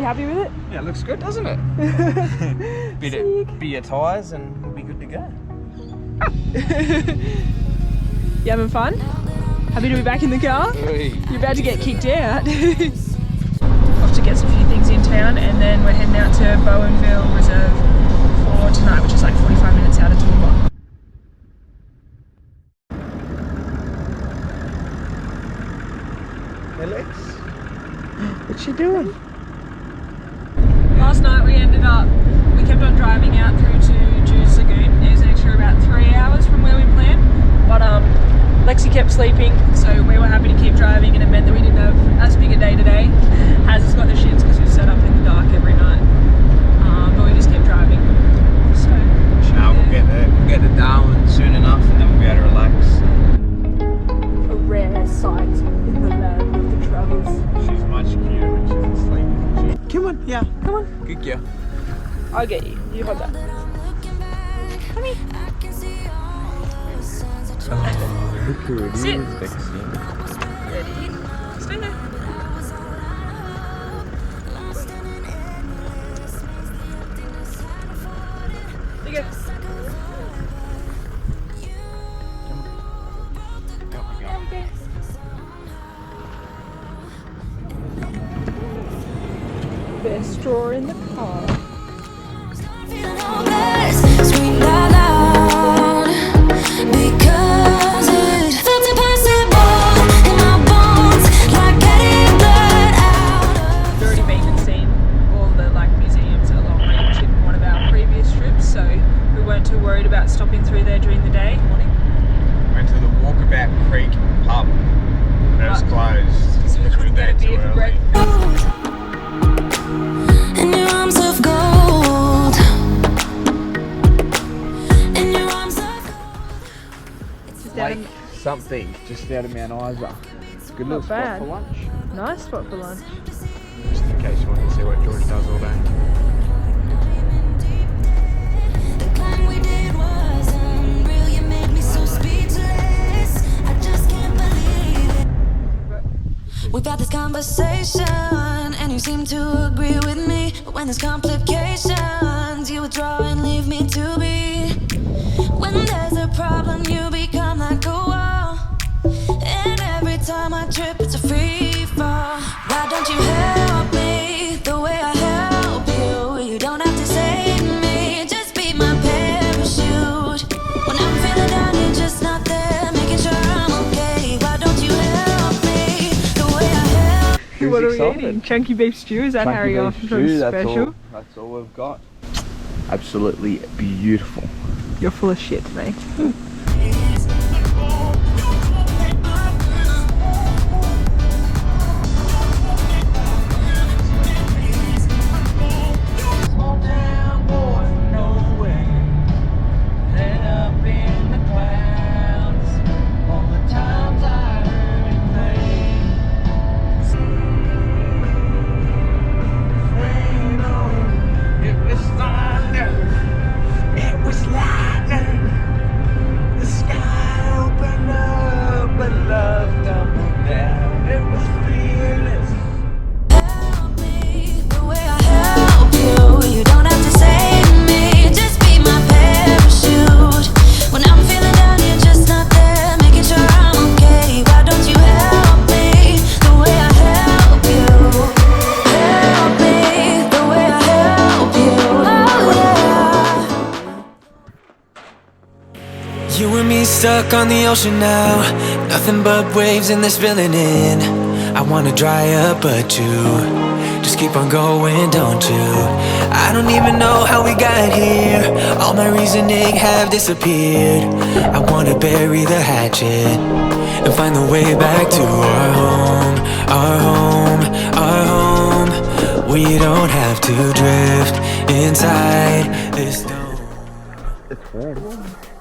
happy with it? Yeah, it looks good, doesn't it? Bit of beer tyres and we'll be good to go. You having fun? Happy to be back in the car? You're about to get kicked out. Off to get some few things in town, and then we're heading out to Bowenville Reserve for tonight, which is like 45 minutes out of Toowoomba. Hey Lex, what you doing? Last night we kept on driving out through to Jews Lagoon. It was an extra about 3 hours from where we planned, but Lexi kept sleeping, so we were happy to keep driving, and it meant that we didn't have as big a day today. Haz has got the shits because we've set up in the dark every night, but we just kept driving. So we'll get there. We'll get to Darwin soon enough, and then we'll be able to relax. A rare sight in the land of the travellers. She's much cuter when she's asleep. Come on, yeah, come on. Good girl. I'll get you. You hold that. Come here. Oh, look who it Sit. is, Lexi. Ready? Stay there. There you go. Best straw in the car. Stopping through there during the day. Morning. Went to the Walkabout Creek pub, but it was closed. So we couldn't get a beer for break. In your arms of gold. In your arms of gold. Lake something just out of Mount Isa. Good little spot for lunch. Nice spot for lunch. Just in case you want to see what George does all day. We've had this conversation and you seem to agree with me, but when there's complications you withdraw and leave me to be. When there's a problem you become like a wall, and every time I trip it's a free fall. Why don't you help me the way I help you? You don't have to save me, just be my parachute. When I'm feeling down you're just not there, making sure I'm okay. Why don't you help me the way I help? What are we eating? Chunky beef stew? Is that Harry Armstrong's special? That's all we've got. Absolutely beautiful. You're full of shit, mate. Stuck on the ocean now, nothing but waves and they're spilling in. I wanna dry up but you just keep on going, don't you? I don't even know how we got here, all my reasoning have disappeared. I wanna bury the hatchet and find the way back to our home, our home, our home. We don't have to drift inside this dome. It's red.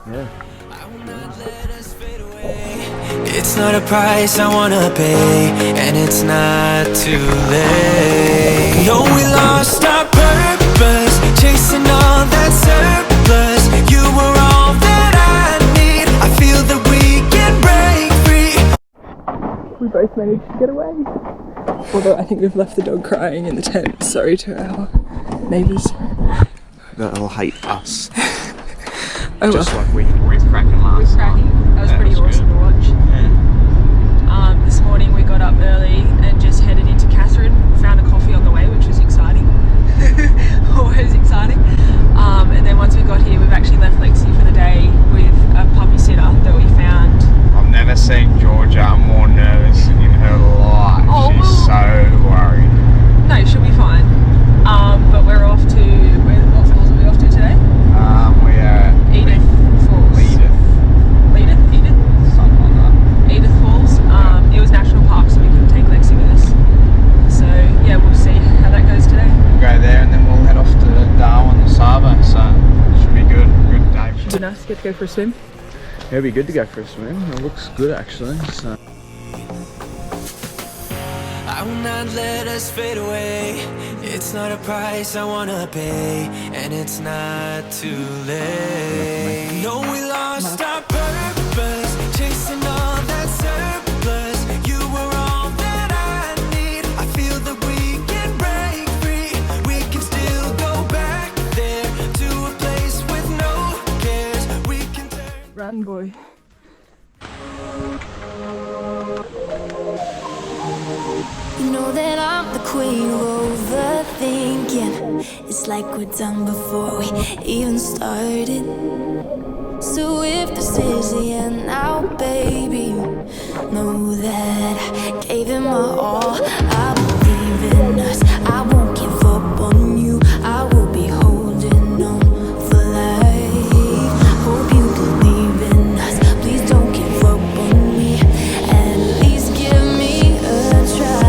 Yeah. It's not a price I wanna pay, and it's not too late. No, we lost our purpose, chasing all that surplus. You were all that I need, I feel that we can break free. We both managed to get away. Although I think we've left the dog crying in the tent. Sorry to our neighbours. They'll hate us. Oh, Just well. like we cracking last night. That was pretty awesome to watch. Yeah. This morning we got up early and just headed into Catherine. Found a coffee on the way, which was exciting. Always exciting. And then once we got here, we've actually left Lexi for the day with a puppy sitter that we found. I've never seen Georgia more nervous in her life. Oh, She's so worried. No, she'll be fine. But we're off to, what falls are we off to today? We are Edith Falls. Edith? Something like that. Edith Falls. It was National Park, so we couldn't take Lexi with us. So yeah, we'll see how that goes today. We'll go there and then we'll head off to Darwin, the Savo, so should be good. Good day. It'd be nice to get to go for a swim. It'll be good to go for a swim. It looks good actually. So. I will not let us fade away. It's not a price I wanna pay, and it's not too late. No, we lost our purpose, chasing all that surplus. You were all that I need. I feel that we can break free. We can still go back there to a place with no cares. We can turn. Run, boy. You know that I'm the queen of overthinking. It's like we're done before we even started. So if this is the end now, baby, know that I gave it my all. I believe in us, I won't give up on you. I will be holding on for life. Hope you believe in us, please don't give up on me. At least give me a try.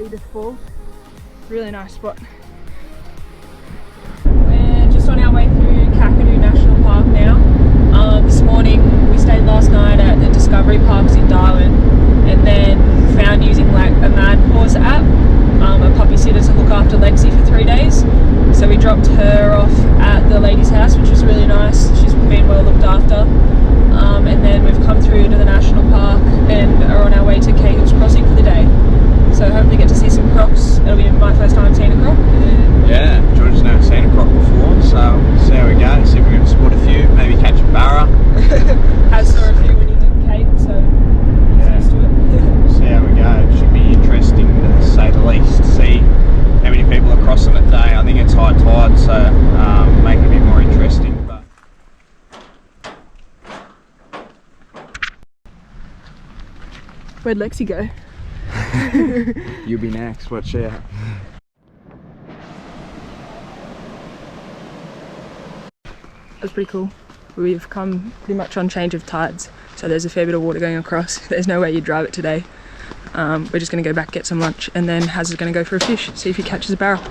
Edith Falls. Really nice spot. We're just on our way through Kakadu National Park now. This morning we stayed last night at the Discovery Parks in Darwin and then found using like a Mad Paws app, a puppy sitter to look after Lexi for 3 days. So we dropped her off at the lady's house, which was really nice. She's been well looked after. And then we've come through to the national park and are on our way to Cahill's Crossing for the day. So hopefully get to see some crocs. It'll be my first time seeing a croc. Yeah, George's never seen a croc before, so see how we go. See if we can spot a few, maybe catch a barra. Has saw a few when he did Cape, so he's used to it. See how we go. It should be interesting to say the least. See how many people are crossing it today. I think it's high tide, so make it a bit more interesting. But where'd Lexi go? you'll be next, watch out. That's pretty cool. We've come pretty much on change of tides, so there's a fair bit of water going across. There's no way you'd drive it today. We're just going to go back, get some lunch, and then Haz is going to go for a fish, see if he catches a barrel.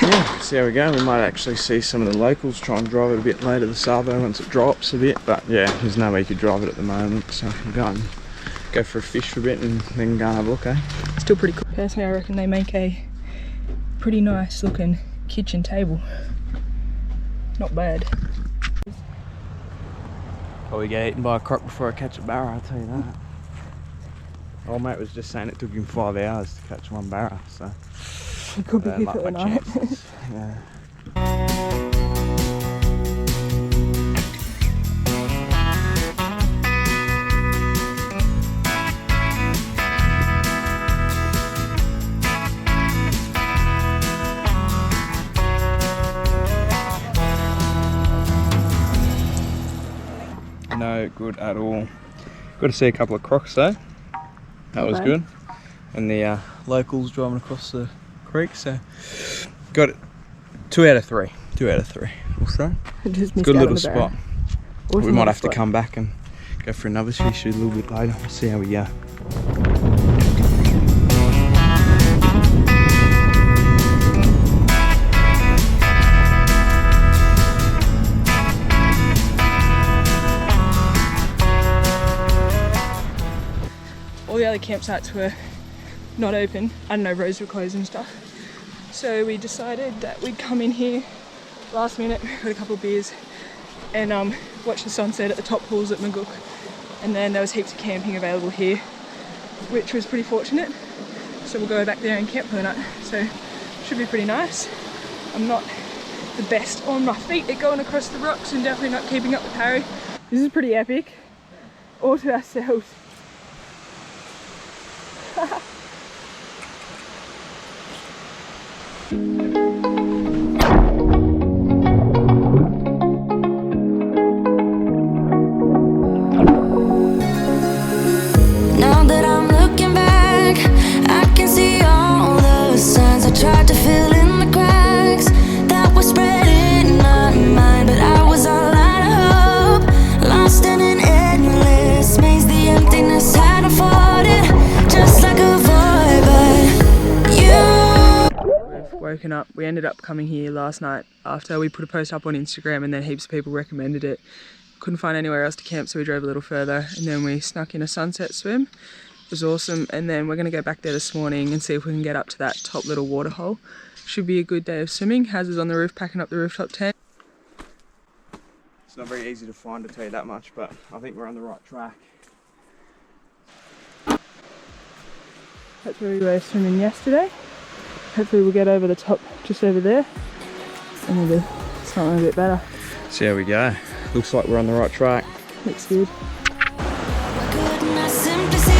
Yeah, see how we go. We might actually see some of the locals try and drive it a bit later, the Savo, once it drops a bit. But yeah, there's no way you could drive it at the moment, so we'll go and go for a fish for a bit and then go and have a look, eh? Still pretty cool. Personally, I reckon they make a pretty nice looking kitchen table. Not bad. Probably get eaten by a croc before I catch a barra, I'll tell you that. Old mate was just saying it took him 5 hours to catch one barra, so... It could be here for the night. Yeah. No good at all. Got to see a couple of crocs though. That was good. And the locals driving across the creek, so got it. 2 out of 3. 2 out of 3. Also, good little spot. We might have to come back and go for another fish a little bit later. We'll see how we go. All the other campsites were not open. I don't know, roads were closed and stuff. So we decided that we'd come in here last minute, got a couple of beers and watch the sunset at the top pools at Magook. And then there was heaps of camping available here, which was pretty fortunate. So we'll go back there and camp for the night. So should be pretty nice. I'm not the best on my feet at going across the rocks and definitely not keeping up with Harry. This is pretty epic. All to ourselves. Now that I'm looking back, I can see all the signs I tried to fill in the cracks that were spread in my mind, but I was all out of hope, lost in an endless maze. The emptiness had unfolded just like a void, but you. We've woken up. We ended up coming here last night after we put a post up on Instagram and then heaps of people recommended it. Couldn't find anywhere else to camp, so we drove a little further and then we snuck in a sunset swim. It was awesome, and then we're going to go back there this morning and see if we can get up to that top little waterhole. Should be a good day of swimming. Haz is on the roof packing up the rooftop tent. It's not very easy to find, to tell you that much, but I think we're on the right track. That's where we were swimming yesterday. Hopefully we'll get over the top just over there and we'll do something a bit better. See how we go. Looks like we're on the right track. Looks good. Couldn't I simply see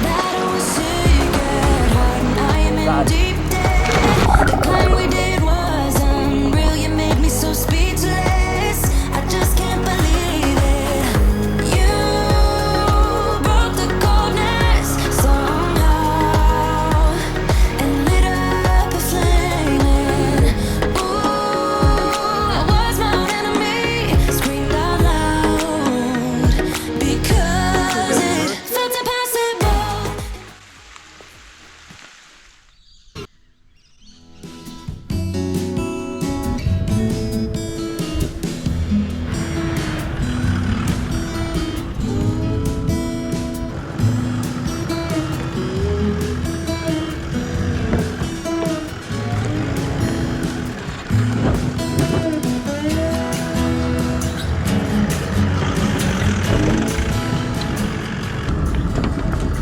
that I was sick at heart and I am in deep debt? The climb we did was unreal. You made me so speechless. I just can't believe it. You broke the coldness somehow and lit up a flame. Ooh, I was my own enemy. Screamed out loud because it felt impossible.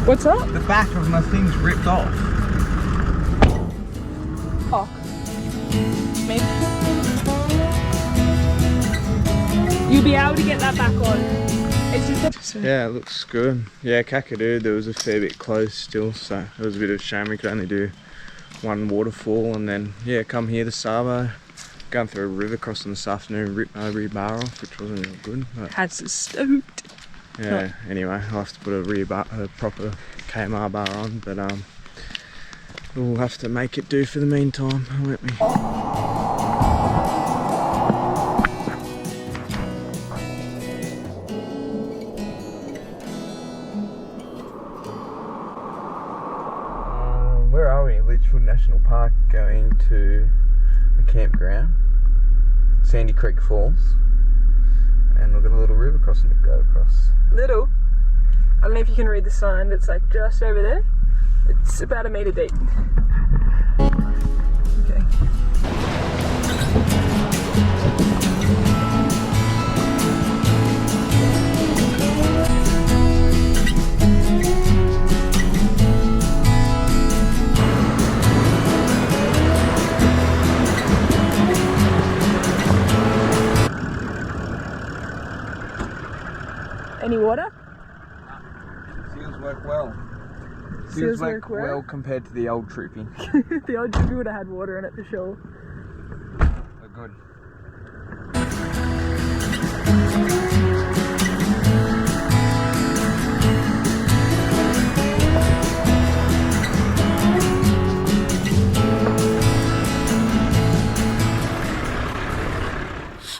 What's up? The back of my thing's ripped off. Oh. Maybe. You'll be able to get that back on. It's just a... Yeah, it looks good. Yeah, Kakadu, there was a fair bit closed still, so it was a bit of a shame we could only do one waterfall, and then, yeah, come here to Savo. Going through a river crossing this afternoon, ripped my rear bar off, which wasn't real good. But Haz is stoked. yeah, anyway, I'll have to put a proper KMR bar on, but we'll have to make it do for the meantime, won't we? Where are we? Litchfield National Park, going to a campground, Sandy Creek Falls, and we've got a little river crossing to go across. Little. I don't know if you can read the sign, but it's like just over there. It's about 1 metre deep. Okay. Any water? Seals work well. Seals work well compared to the old Troopy. The old Troopy would have had water in it for sure. They're good.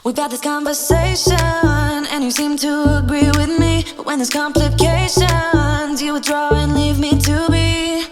We've had this conversation, and you seem to agree with me. But when there's complications, you withdraw and leave me to be.